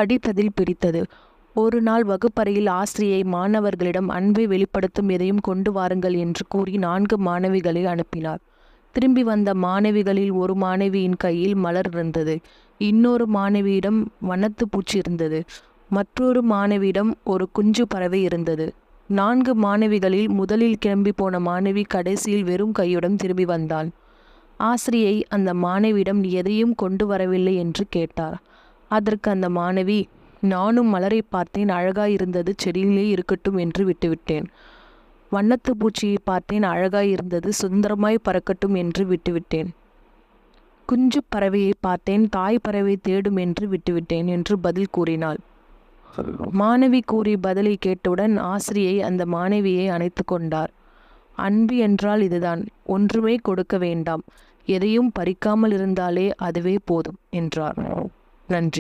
படித்ததில் பிடித்தது. ஒரு நாள் வகுப்பறையில் ஆசிரியை மாணவர்களிடம் அன்பை வெளிப்படுத்தும் எதையும் கொண்டு வாருங்கள் என்று கூறி 4 மாணவிகளை அனுப்பினார். திரும்பி வந்த மாணவிகளில் ஒரு மாணவியின் கையில் மலர் இருந்தது. இன்னொரு மாணவியிடம் வண்ணத்து பூச்சி இருந்தது. மற்றொரு மாணவியிடம் ஒரு குஞ்சு பறவை இருந்தது. 4 மாணவிகளில் முதலில் கிளம்பி போன மாணவி கடைசியில் வெறும் கையுடன் திரும்பி வந்தாள். ஆசிரியை அந்த மாணவியிடம் எதையும் கொண்டு வரவில்லை என்று கேட்டார். அதற்கு அந்த மாணவி, நானும் மலரை பார்த்தேன், அழகாயிருந்தது, செடியிலே இருக்கட்டும் என்று விட்டுவிட்டேன். வண்ணத்து பூச்சியை பார்த்தேன், அழகாயிருந்தது, சுந்தரமாய் பறக்கட்டும் என்று விட்டுவிட்டேன். குஞ்சு பறவையை பார்த்தேன், தாய் பறவை தேடும் என்று விட்டுவிட்டேன் என்று பதில் கூறினாள். மாணவி கூறிய பதிலை கேட்டவுடன் ஆசிரியை அந்த மாணவியை அணைத்து கொண்டார். அன்பு என்றால் இதுதான், ஒன்றுமே கொடுக்க வேண்டாம், எதையும் பறிக்காமல் இருந்தாலே அதுவே போதும் என்றார். நன்றி.